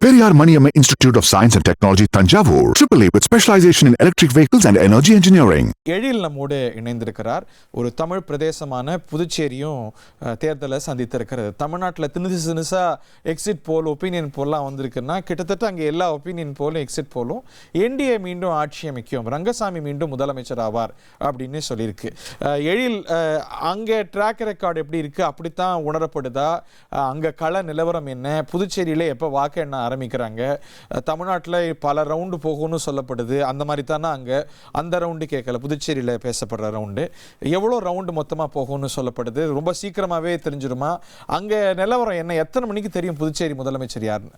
Periyar Maniamma Institute of Science and Technology, Tanjavur, AAA with specialization in electric vehicles and energy engineering. எழில் நம்மோடு இணைந்திருக்கிறார். ஒரு தமிழ் பிரதேசமான புதுச்சேரியும் தேர்தலை சந்தித்திருக்கிறது. தமிழ்நாட்டில் திணிசா exit போல் opinion போல்லாம் வந்திருக்குன்னா கிட்டத்தட்ட அங்கே எல்லா ஒப்பீனியன் போலும் எக்ஸிட் போலும் என்டிஏ மீண்டும் ஆட்சி அமைக்கும், ரங்கசாமி மீண்டும் முதலமைச்சர் ஆவார் அப்படின்னு சொல்லியிருக்கு. எழில், அங்கே ட்ராக் ரெக்கார்டு எப்படி இருக்குது? அப்படித்தான் உணரப்படுதா? அங்கே கள நிலவரம் என்ன? புதுச்சேரியில் எப்போ வாக்கு எண்ண ஆரம்பிக்கிறாங்க? தமிழ்நாட்டில் பல ரவுண்டு போகும்னு சொல்லப்படுது. அந்த மாதிரி தானே அங்கே அந்த ரவுண்டு கேட்கல, புதுச்சேரியில் பேசப்படுற ரவுண்டு எவ்வளோ ரவுண்டு மொத்தமாக போகும்னு சொல்லப்படுது? ரொம்ப சீக்கிரமாகவே தெரிஞ்சிருமா? அங்கே நிலவரம் என்ன? எத்தனை மணிக்கு தெரியும் புதுச்சேரி முதலமைச்சர் யாருன்னு?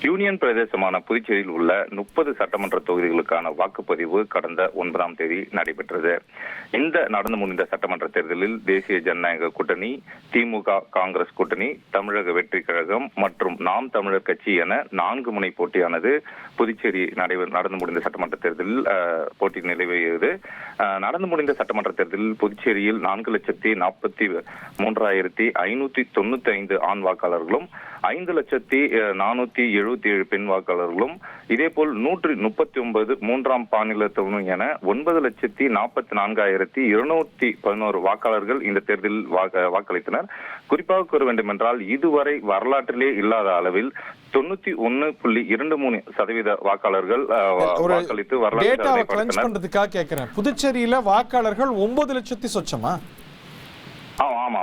யூனியன் பிரதேசமான புதுச்சேரியில் உள்ள 30 சட்டமன்ற தொகுதிகளுக்கான வாக்குப்பதிவு கடந்த 9ஆம் தேதி நடைபெற்றது. இந்த நடந்து முடிந்த சட்டமன்ற தேர்தலில் தேசிய ஜனநாயக கூட்டணி, திமுக காங்கிரஸ் கூட்டணி, தமிழக வெற்றி கழகம் மற்றும் நாம் தமிழர் கட்சி என 4 முனை போட்டியானது புதுச்சேரி நடந்து முடிந்த சட்டமன்ற தேர்தலில் போட்டி நிறைவேறியது. நடந்து முடிந்த சட்டமன்ற தேர்தலில் புதுச்சேரியில் 4,43,595 ஆண் வாக்காளர்களும் 5,477 பெண் வாக்காளர்களும், இதேபோல் 139 மூன்றாம் பாலினத்தவரும் என 9,44,211 வாக்காளர்கள் இந்த தேர்தலில் வாக்களித்தனர். குறிப்பாக கூற வேண்டும் என்றால், இதுவரை வரலாற்றிலே இல்லாத அளவில் 91.23% வாக்காளர்கள் வாக்களித்து வரலாற்று. புதுச்சேரியில வாக்காளர்கள் 9 லட்சத்தி சொச்சமா? ஆமா,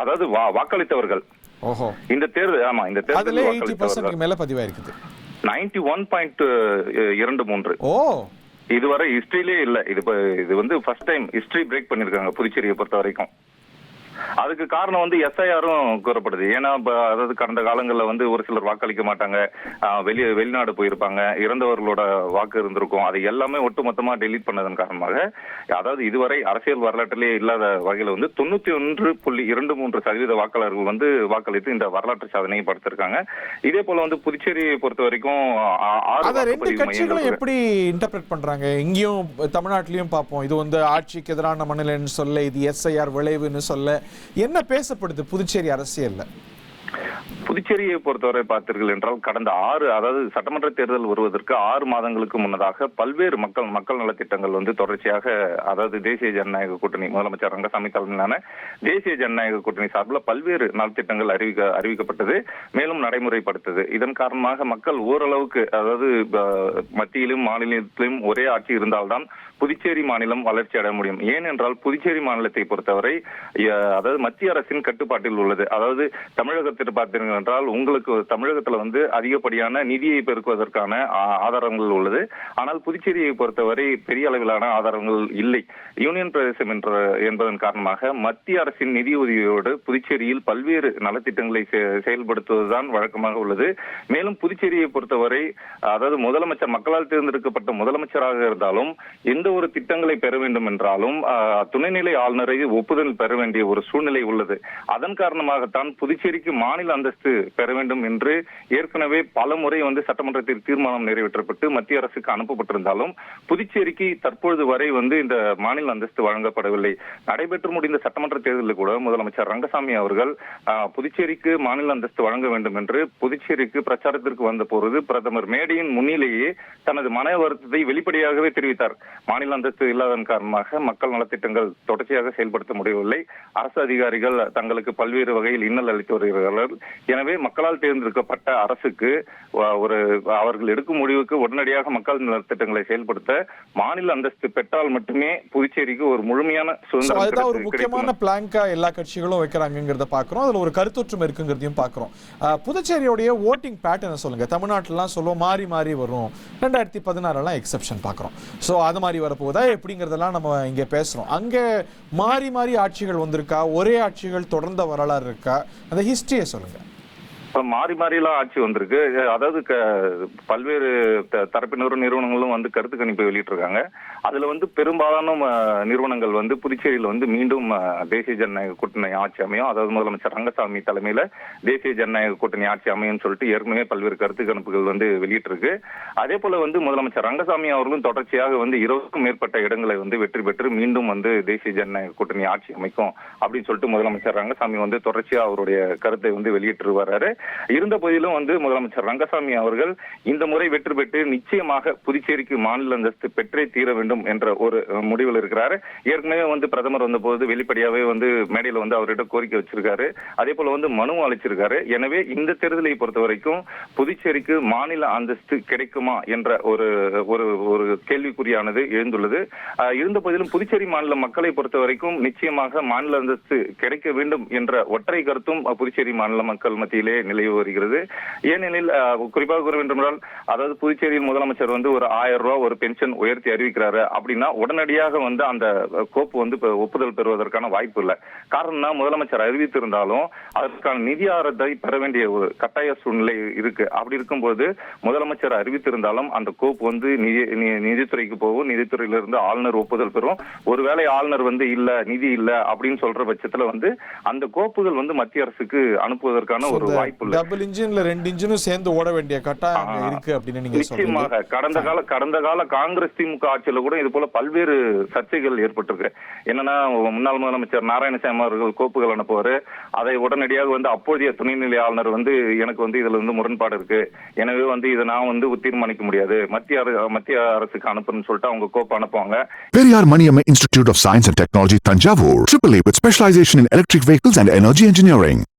அதாவது வாக்களித்தவர்கள். ஓஹோ, இந்த தேர்தல் இந்த தேர்தல் மேல பதிவாயிருக்குது 91.23. ஓ, இதுவரை ஹிஸ்டரியிலே இல்ல. இது வந்து ஃபர்ஸ்ட் டைம் ஹிஸ்டரி பிரேக் பண்ணிருக்காங்க புதுச்சேரியை பொறுத்த வரைக்கும். அதுக்கு காரணம் எஸ்ஐஆரும் கூறப்படுது. ஏன்னா அதாவது கடந்த காலங்களில் ஒரு சிலர் வாக்களிக்க மாட்டாங்க, வெளிநாடு போயிருப்பாங்க, இறந்தவர்களோட வாக்கு இருந்திருக்கும். அது எல்லாமே ஒட்டுமொத்தமா டெலீட் பண்ணதன் காரணமாக, அதாவது இதுவரை அரசியல் வரலாற்றிலே இல்லாத வகையில் 91.23% வாக்காளர்கள் வாக்களித்து இந்த வரலாற்று சாதனையை படுத்திருக்காங்க. இதே போல புதுச்சேரியை பொறுத்த வரைக்கும் 2 கட்சிகளும் எப்படி இன்டர்பிரட் பண்றாங்க? இங்கேயும் தமிழ்நாட்டிலையும் பார்ப்போம், இது ஆட்சிக்கு எதிரான மனநிலைன்னு சொல்ல, இது எஸ்ஐஆர் விளைவுன்னு சொல்ல, என்ன பேசப்படுது புதுச்சேரி அரசியல்ல? புதுச்சேரியை பொறுத்தவரை பார்த்தீர்கள் என்றால், கடந்த அதாவது சட்டமன்ற தேர்தல் வருவதற்கு 6 மாதங்களுக்கு முன்னதாக பல்வேறு மக்கள் நலத்திட்டங்கள் தொடர்ச்சியாக, அதாவது தேசிய ஜனநாயக கூட்டணி முதலமைச்சர் ரங்கசாமி தலைமையிலான தேசிய ஜனநாயக கூட்டணி சார்பில் பல்வேறு நலத்திட்டங்கள் அறிவிக்கப்பட்டது, மேலும் நடைமுறைப்படுத்தது. இதன் காரணமாக மக்கள் ஓரளவுக்கு, அதாவது மத்தியிலும் மாநிலத்திலும் ஒரே ஆட்சி இருந்தால்தான் புதுச்சேரி மாநிலம் வளர்ச்சி அடைய முடியும். ஏனென்றால் புதுச்சேரி மாநிலத்தை பொறுத்தவரை அதாவது மத்திய அரசின் கட்டுப்பாட்டில் உள்ளது. அதாவது தமிழகத்தில் பார்த்தீர்கள் என்றால், உங்களுக்கு தமிழகத்துல அதிகப்படியான நிதியை பெருக்குவதற்கான ஆதாரங்கள் உள்ளது. ஆனால் புதுச்சேரியை பொறுத்தவரை பெரிய அளவிலான ஆதாரங்கள் இல்லை. யூனியன் பிரதேசம் என்பதன் காரணமாக மத்திய அரசின் நிதி உதவியோடு புதுச்சேரியில் பல்வேறு நலத்திட்டங்களை செயல்படுத்துவதுதான் வழக்கமாக உள்ளது. மேலும் புதுச்சேரியை பொறுத்தவரை, அதாவது முதலமைச்சர் மக்களால் தேர்ந்தெடுக்கப்பட்ட முதலமைச்சராக இருந்தாலும் எந்த ஒரு திட்டங்களை பெற வேண்டும் என்றாலும் துணைநிலை ஆளுநரை ஒப்புதல் பெற வேண்டிய ஒரு சூழ்நிலை உள்ளது. அதன் காரணமாகத்தான் புதுச்சேரிக்கு மாநில அந்தஸ்து பெற வேண்டும் என்று ஏற்கனவே பல முறை சட்டமன்றத்தில் தீர்மானம் நிறைவேற்றப்பட்டு மத்திய அரசுக்கு அனுப்பப்பட்டிருந்தாலும் புதுச்சேரிக்கு தற்பொழுது வரை இந்த மாநில அந்தஸ்து வழங்கப்படவில்லை. நடைபெற்று முடிந்த சட்டமன்ற தேர்தலில் கூட முதலமைச்சர் ரங்கசாமி அவர்கள் புதுச்சேரிக்கு மாநில அந்தஸ்து வழங்க வேண்டும் என்று புதுச்சேரிக்கு பிரச்சாரத்திற்கு வந்த பொழுது பிரதமர் மேடையின் முன்னிலேயே தனது மன வருத்தத்தை வெளிப்படையாகவே தெரிவித்தார். மாநில அந்தஸ்து இல்லாதன் காரணமாக மக்கள் நலத்திட்டங்கள் தொடர்ச்சியாக செயல்படுத்த முடியவில்லை. அரசு அதிகாரிகள் தங்களுக்கு பல்வேறு வகையில் இன்னல் அளித்து வருகிறார்கள். எனவே மக்களால் தேர்ந்தெடுக்கப்பட்ட அரசுக்கு அவர்கள் எடுக்கும் முடிவுக்கு உடனடியாக மக்கள் நலத்திட்டங்களை செயல்படுத்த மாநில அந்தஸ்து பெற்றால் மட்டுமே புதுச்சேரிக்கு ஒரு முழுமையான சுதந்திரம். ஒரு முக்கியமான பிளாங்கா எல்லா கட்சிகளும் வைக்கிறாங்கிறத பாக்குறோம். அதுல ஒரு கருத்தொற்றம் இருக்குங்கிறதையும் பாக்குறோம். புதுச்சேரியோடைய ஓட்டிங் பேட்டர்ன் சொல்லுங்க. தமிழ்நாட்டிலாம் சொல்லுவோம் மாறி மாறி வரும், 2016 எக்ஸெப்ஷன் பாக்குறோம். சோ அது மாதிரி வரப்போதா எப்படிங்கிறதெல்லாம் நம்ம இங்க பேசுறோம். அங்க மாறி மாறி ஆட்சிகள் வந்திருக்கா? ஒரே ஆட்சிகள் தொடர்ந்த வரலாறு இருக்கா? அந்த ஹிஸ்டரியை சொல்லுங்க. மாறி மாறிலாம் ஆட்சி வந்திருக்கு. அதாவது பல்வேறு தரப்பினரும் நிறுவனங்களும் கருத்து கணிப்பை வெளியிட்டிருக்காங்க. அதுல பெரும்பாலான நிறுவனங்கள் புதுச்சேரியில் மீண்டும் தேசிய ஜனநாயக கூட்டணி ஆட்சி அமையும், அதாவது முதலமைச்சர் ரங்கசாமி தலைமையில தேசிய ஜனநாயக கூட்டணி ஆட்சி அமையும் சொல்லிட்டு ஏற்கனவே பல்வேறு கருத்து கணிப்புகள் வெளியிட்டிருக்கு. அதே போல முதலமைச்சர் ரங்கசாமி அவர்களும் தொடர்ச்சியாக 20க்கும் மேற்பட்ட இடங்களை வெற்றி பெற்று மீண்டும் தேசிய ஜனநாயக கூட்டணி ஆட்சி அமைக்கும் அப்படின்னு சொல்லிட்டு முதலமைச்சர் ரங்கசாமி தொடர்ச்சியா அவருடைய கருத்தை வெளியிட்டு வர்றாரு. இருந்த போதிலும் வந்து முதலமைச்சர் ரங்கசாமி அவர்கள் இந்த முறை வெற்றி பெற்று நிச்சயமாக புதுச்சேரிக்கு மாநில அந்தஸ்து பெற்றே தீர வேண்டும் என்ற ஒரு முடிவில் இருக்கிறாரு. ஏற்கனவே வந்து பிரதமர் வந்த போது வெளிப்படையாவே வந்து மேடையில வந்து அவர்கிட்ட கோரிக்கை வச்சிருக்காரு. அதே போல வந்து மனு அளிச்சிருக்காரு. எனவே இந்த தேர்தலை பொறுத்த வரைக்கும் புதுச்சேரிக்கு மாநில அந்தஸ்து கிடைக்குமா என்ற ஒரு ஒரு கேள்விக்குறியானது எழுந்துள்ளது. இருந்த போதிலும் புதுச்சேரி மாநில மக்களை பொறுத்த வரைக்கும் நிச்சயமாக மாநில அந்தஸ்து கிடைக்க வேண்டும் என்ற ஒற்றை கருத்தும் புதுச்சேரி மாநில மக்கள் மத்தியிலே நிலவி வருகிறது. ஏனெனில் குறிப்பாக கூற வேண்டுமென்றால், அதாவது புதுச்சேரியில் முதலமைச்சர் வந்து ஒரு 1000 ரூபாய் ஒரு பென்ஷன் உயர்த்தி அறிவிக்கிறாரு அப்படின்னா உடனடியாக வந்து அந்த கோப்பு வந்து ஒப்புதல் பெறுவதற்கான வாய்ப்பு இல்லை. காரணம், முதலமைச்சர் அறிவித்திருந்தாலும் அதற்கான நிதி ஆதாரத்தை பெற வேண்டிய ஒரு கட்டாய சூழ்நிலை இருக்கு. அப்படி இருக்கும்போது முதலமைச்சர் அறிவித்திருந்தாலும் அந்த கோப்பு வந்து நிதித்துறைக்கு போகும். நிதித்துறையிலிருந்து ஆளுநர் ஒப்புதல் பெறும். ஒருவேளை ஆளுநர் வந்து இல்ல, நிதி இல்ல அப்படின்னு சொல்ற பட்சத்துல வந்து அந்த கோப்புகள் வந்து மத்திய அரசுக்கு அனுப்புவதற்கான ஒரு வாய்ப்பு இல்லை. டபுள் இன்ஜின்ல 2 இன்ஜினும் சேர்ந்து ஓட வேண்டிய கட்டாயம் இருக்கு அப்படின்னு நீங்க நிச்சயமாக கடந்த கால காங்கிரஸ் திமுக ஆட்சியில கூட இது போல பல்வேறு சர்ச்சைகள் ஏற்பட்டிருக்கு. என்னன்னா, முன்னாள் முதலமைச்சர் நாராயணசாமி அவர்கள் கோப்புகள் அனுப்புவாரு. அதை உடனடியாக வந்து அப்போதைய துணைநிலை ஆளுநர் வந்து எனக்கு வந்து இதுல வந்து முரண்பாடு இருக்கு, எனவே வந்து இதை நான் வந்து தீர்மானிக்க முடியாது, மத்திய அரசுக்கு அனுப்புன்னு சொல்லிட்டு அவங்க கோப்பு அனுப்புவாங்க. Periyar Maniamma Institute of Science and Technology, Tanjavur, AAA with specialization in electric vehicles and energy engineering.